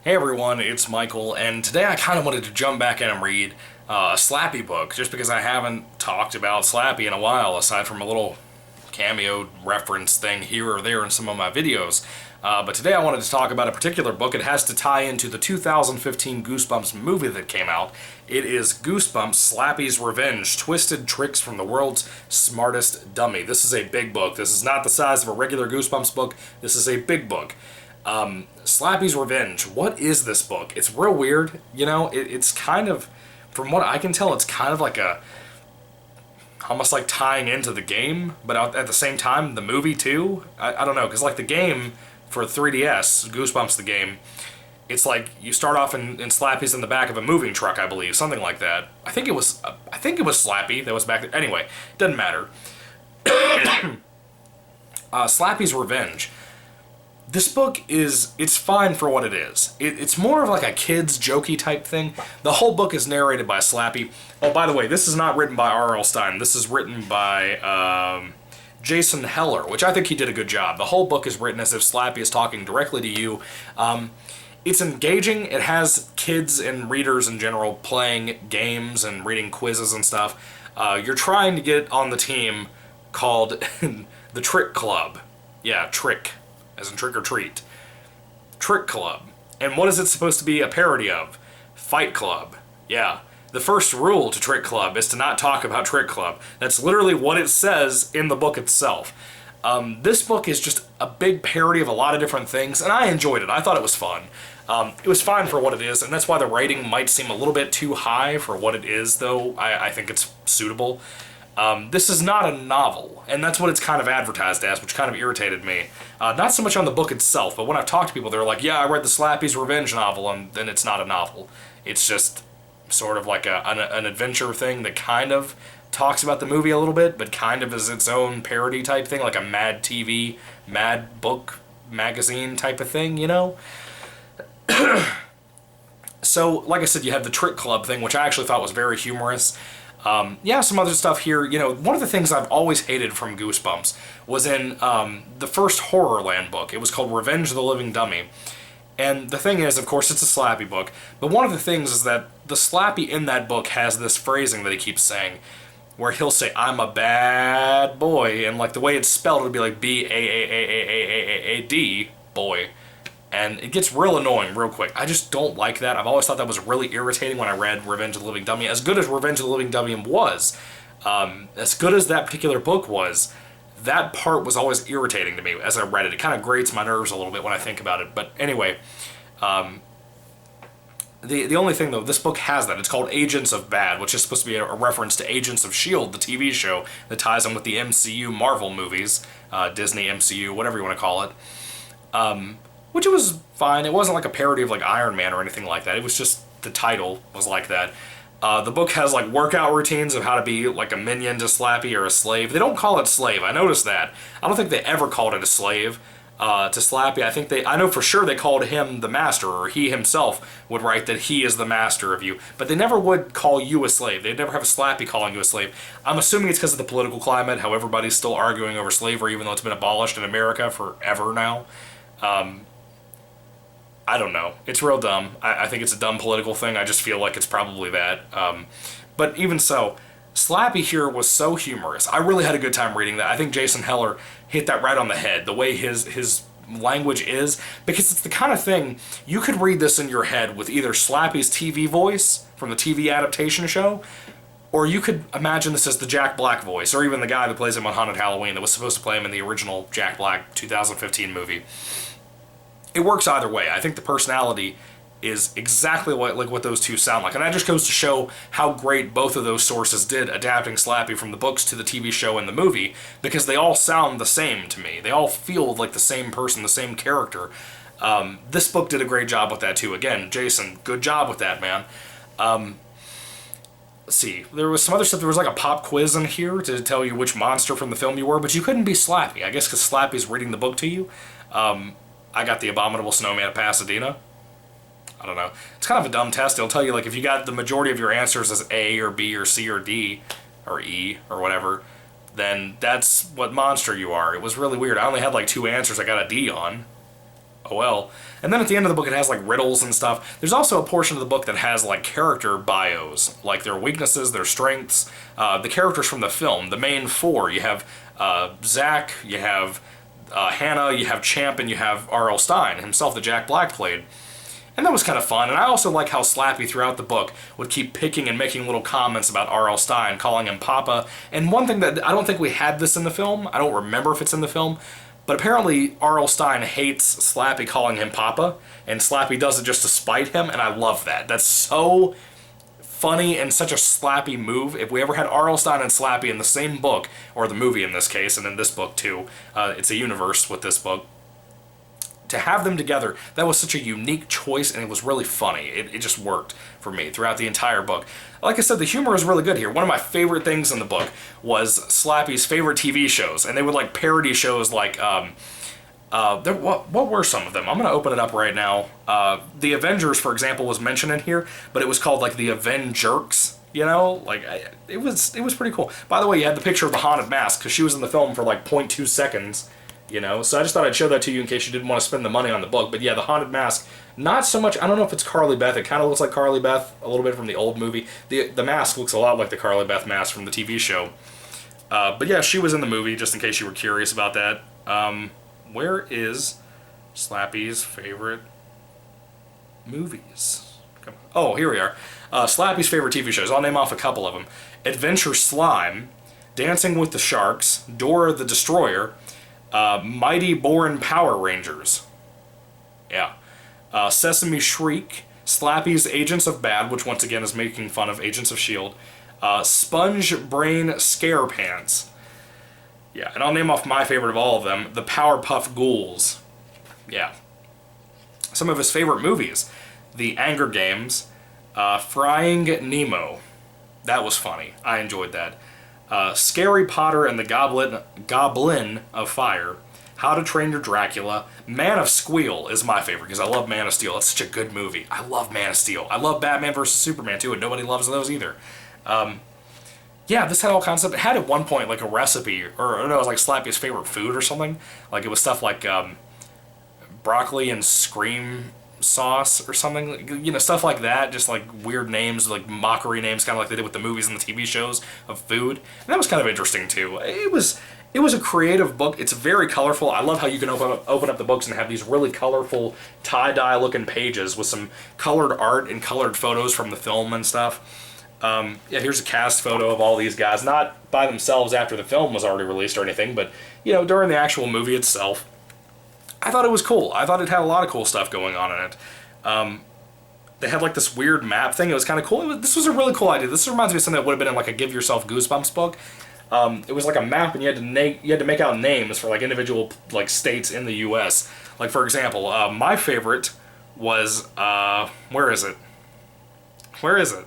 Hey everyone, it's Michael, and today I kind of wanted to jump back in and read a Slappy book, just because I haven't talked about Slappy in a while, aside from a little cameo reference thing here or there in some of my videos. But today I wanted to talk about a particular book. It has to tie into the 2015 Goosebumps movie that came out. It is Goosebumps, Slappy's Revenge, Twisted Tricks from the World's Smartest Dummy. This is a big book. This is not the size of a regular Goosebumps book. This is a big book. Slappy's Revenge. What is this book? It's real weird, you know? It's kind of, from what I can tell, it's kind of like almost like tying into the game, but at the same time, the movie too? I don't know, because like the game for 3DS, Goosebumps the game, it's like you start off in Slappy's in the back of a moving truck, I believe, something like that. I think it was Slappy that was back there. Anyway, doesn't matter. Slappy's Revenge. This book it's fine for what it is. It's more of like a kid's jokey type thing. The whole book is narrated by Slappy. Oh, by the way, this is not written by Aurel Stein. This is written by Jason Heller, which I think he did a good job. The whole book is written as if Slappy is talking directly to you. It's engaging. It has kids and readers in general playing games and reading quizzes and stuff. You're trying to get on the team called the Trick Club. Yeah, Trick. As in trick or treat. Trick Club. And what is it supposed to be a parody of? Fight Club. Yeah. The first rule to Trick Club is to not talk about Trick Club. That's literally what it says in the book itself. This book is just a big parody of a lot of different things, and I enjoyed it. I thought it was fun. It was fine for what it is, and that's why the rating might seem a little bit too high for what it is, though. I think it's suitable. This is not a novel, and that's what it's kind of advertised as, which kind of irritated me. Not so much on the book itself, but when I've talked to people, they're like, yeah, I read the Slappy's Revenge novel, and then it's not a novel. It's just sort of like an adventure thing that kind of talks about the movie a little bit, but kind of is its own parody type thing, like a Mad TV, Mad Book magazine type of thing, you know? So, like I said, you have the Trick Club thing, which I actually thought was very humorous. Yeah, some other stuff here. You know, one of the things I've always hated from Goosebumps was in the first Horrorland book. It was called Revenge of the Living Dummy. And the thing is, of course, it's a Slappy book, but one of the things is that the Slappy in that book has this phrasing that he keeps saying, where he'll say, I'm a bad boy, and like the way it's spelled, it would be like B-A-A-A-A-A-A-D, boy. And it gets real annoying real quick. I just don't like that. I've always thought that was really irritating when I read Revenge of the Living Dummy. As good as Revenge of the Living Dummy was, as good as that particular book was, that part was always irritating to me as I read it. It kind of grates my nerves a little bit when I think about it. But anyway, the only thing, though, this book has that. It's called Agents of Bad, which is supposed to be a reference to Agents of S.H.I.E.L.D., the TV show that ties in with the MCU Marvel movies, Disney MCU, whatever you want to call it. Which it was fine. It wasn't like a parody of like Iron Man or anything like that. It was just the title was like that. The book has like workout routines of how to be like a minion to Slappy or a slave. They don't call it slave. I noticed that. I don't think they ever called it a slave to Slappy. I know for sure they called him the master, or he himself would write that he is the master of you. But they never would call you a slave. They'd never have a Slappy calling you a slave. I'm assuming it's because of the political climate, how everybody's still arguing over slavery, even though it's been abolished in America forever now. I don't know. It's real dumb. I think it's a dumb political thing. I just feel like it's probably that. But even so, Slappy here was so humorous. I really had a good time reading that. I think Jason Heller hit that right on the head, the way his language is, because it's the kind of thing, you could read this in your head with either Slappy's TV voice from the TV adaptation show, or you could imagine this as the Jack Black voice, or even the guy that plays him on Haunted Halloween that was supposed to play him in the original Jack Black 2015 movie. It works either way. I think the personality is exactly what those two sound like. And that just goes to show how great both of those sources did adapting Slappy from the books to the TV show and the movie, because they all sound the same to me. They all feel like the same person, the same character. This book did a great job with that too. Again, Jason, good job with that, man. Let's see, there was some other stuff. There was like a pop quiz in here to tell you which monster from the film you were, but you couldn't be Slappy. I guess because Slappy's reading the book to you. I got the Abominable Snowman of Pasadena. I don't know. It's kind of a dumb test. It'll tell you, like, if you got the majority of your answers as A or B or C or D or E or whatever, then that's what monster you are. It was really weird. I only had like 2 answers I got a D on. Aurel. And then at the end of the book, it has like riddles and stuff. There's also a portion of the book that has like character bios, like their weaknesses, their strengths, the characters from the film. The main four, you have Zach, you have Hannah, you have Champ, and you have Aurel Stein, himself, the Jack Black played. And that was kind of fun, and I also like how Slappy throughout the book would keep picking and making little comments about Aurel Stein, calling him Papa. And one thing that, I don't think we had this in the film, I don't remember if it's in the film, but apparently Aurel Stein hates Slappy calling him Papa, and Slappy does it just to spite him, and I love that. That's so funny and such a Slappy move. If we ever had Aurel Stein and Slappy in the same book, or the movie in this case, and in this book too, it's a universe with this book, to have them together, that was such a unique choice, and it was really funny. It just worked for me throughout the entire book. Like I said, the humor is really good here. One of my favorite things in the book was Slappy's favorite TV shows, and they would like parody shows like, what were some of them? I'm going to open it up right now. The Avengers, for example, was mentioned in here, but it was called like the Avengerks. You know, like, it was pretty cool. By the way, you had the picture of the haunted mask, because she was in the film for like 0.2 seconds. You know, so I just thought I'd show that to you in case you didn't want to spend the money on the book. But yeah, the Haunted Mask, not so much, I don't know if it's Carly Beth. It kind of looks like Carly Beth, a little bit from the old movie. The mask looks a lot like the Carly Beth mask from the TV show. But yeah, she was in the movie, just in case you were curious about that. Where is Slappy's favorite movies? Come on. Oh, here we are. Slappy's favorite TV shows. I'll name off a couple of them. Adventure Slime, Dancing with the Sharks, Dora the Destroyer, Mighty Borin Power Rangers. Yeah. Sesame Shriek, Slappy's Agents of Bad, which once again is making fun of Agents of S.H.I.E.L.D. Sponge Brain Scare Pants. Yeah, and I'll name off my favorite of all of them, the Powerpuff Ghouls. Yeah. Some of his favorite movies, The Anger Games, Frying Nemo. That was funny. I enjoyed that. Scary Potter and the Goblin of Fire, How to Train Your Dracula, Man of Squeal is my favorite because I love Man of Steel. It's such a good movie. I love Man of Steel. I love Batman vs. Superman too, and nobody loves those either. Yeah, this had all kinds of... It had at one point like a recipe, or no, it was like Slappy's favorite food or something. Like it was stuff like broccoli and scream sauce or something, you know, stuff like that, just like weird names, like mockery names, kind of like they did with the movies and the TV shows of food, and that was kind of interesting too. It was a creative book. It's very colorful. I love how you can open up the books and have these really colorful tie-dye looking pages with some colored art and colored photos from the film and stuff. Yeah, here's a cast photo of all these guys, not by themselves after the film was already released or anything, but you know, during the actual movie itself. I thought it was cool. I thought it had a lot of cool stuff going on in it. They had like this weird map thing. It was kind of cool. This was a really cool idea. This reminds me of something that would have been in like a Give Yourself Goosebumps book. It was like a map, and you had to make out names for like individual like states in the U.S. Like for example, my favorite was where is it? Where is it?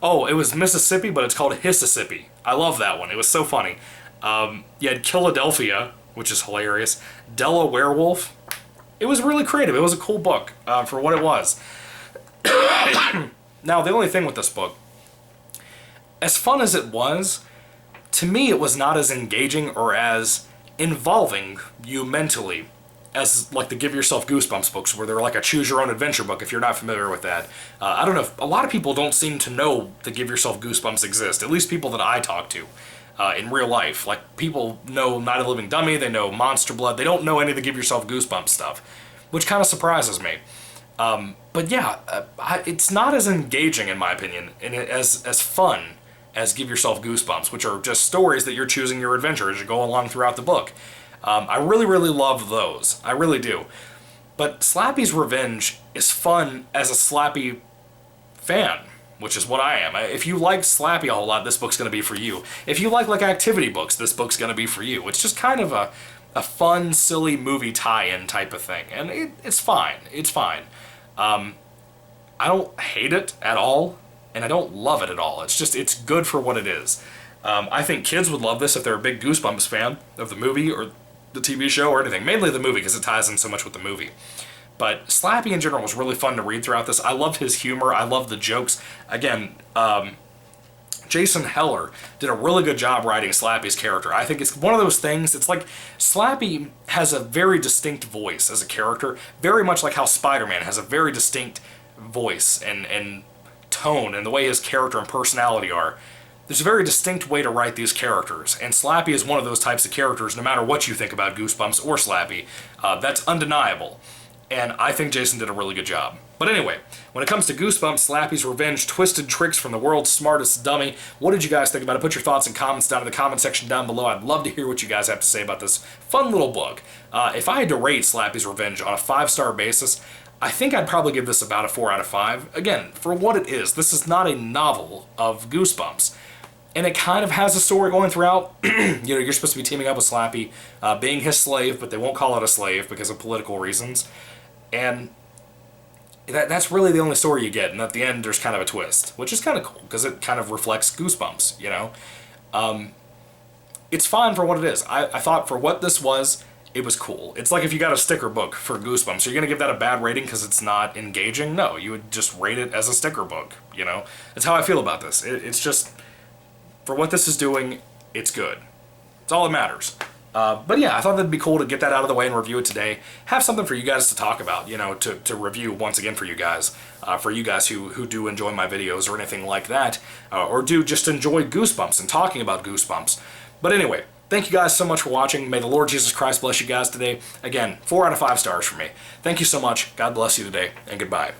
Oh, it was Mississippi, but it's called Hississippi. I love that one. It was so funny. You had Philadelphia, which is hilarious. Della Werewolf. It was really creative. It was a cool book for what it was. Now, the only thing with this book, as fun as it was, to me it was not as engaging or as involving you mentally as like the Give Yourself Goosebumps books, where they're like a choose-your-own-adventure book, if you're not familiar with that. I don't know, a lot of people don't seem to know the Give Yourself Goosebumps exist, at least people that I talk to. In real life. Like, people know Night of the Living Dummy, they know Monster Blood, they don't know any of the Give Yourself Goosebumps stuff, which kind of surprises me. But yeah, it's not as engaging, in my opinion, and as fun as Give Yourself Goosebumps, which are just stories that you're choosing your adventure as you go along throughout the book. I really, really love those. I really do. But Slappy's Revenge is fun as a Slappy fan, which is what I am. If you like Slappy a whole lot, this book's going to be for you. If you like activity books, this book's going to be for you. It's just kind of a fun, silly movie tie-in type of thing, and it's fine. It's fine. I don't hate it at all, and I don't love it at all. It's just, it's good for what it is. I think kids would love this if they're a big Goosebumps fan of the movie or the TV show or anything. Mainly the movie, because it ties in so much with the movie. But Slappy in general was really fun to read throughout this. I loved his humor. I loved the jokes. Again, Jason Heller did a really good job writing Slappy's character. I think it's one of those things, it's like Slappy has a very distinct voice as a character, very much like how Spider-Man has a very distinct voice and tone, and the way his character and personality are. There's a very distinct way to write these characters, and Slappy is one of those types of characters, no matter what you think about Goosebumps or Slappy. That's undeniable, and I think Jason did a really good job. But anyway, when it comes to Goosebumps, Slappy's Revenge, Twisted Tricks from the World's Smartest Dummy, what did you guys think about it? Put your thoughts and comments down in the comment section down below. I'd love to hear what you guys have to say about this fun little book. If I had to rate Slappy's Revenge on a 5-star basis, I think I'd probably give this about a 4 out of 5. Again, for what it is, this is not a novel of Goosebumps. And it kind of has a story going throughout. You're supposed to be teaming up with Slappy, being his slave, but they won't call it a slave because of political reasons. And that's really the only story you get. And at the end, there's kind of a twist, which is kind of cool because it kind of reflects Goosebumps, you know. It's fine for what it is. I thought for what this was, it was cool. It's like if you got a sticker book for Goosebumps, are you going to give that a bad rating because it's not engaging? No, you would just rate it as a sticker book, you know. That's how I feel about this. It's just, for what this is doing, it's good. It's all that matters. But yeah, I thought that'd be cool to get that out of the way and review it today. Have something for you guys to talk about, you know, to review once again for you guys who do enjoy my videos or anything like that, or do just enjoy Goosebumps and talking about Goosebumps. But anyway, thank you guys so much for watching. May the Lord Jesus Christ bless you guys today. Again, 4 out of 5 stars for me. Thank you so much. God bless you today, and goodbye.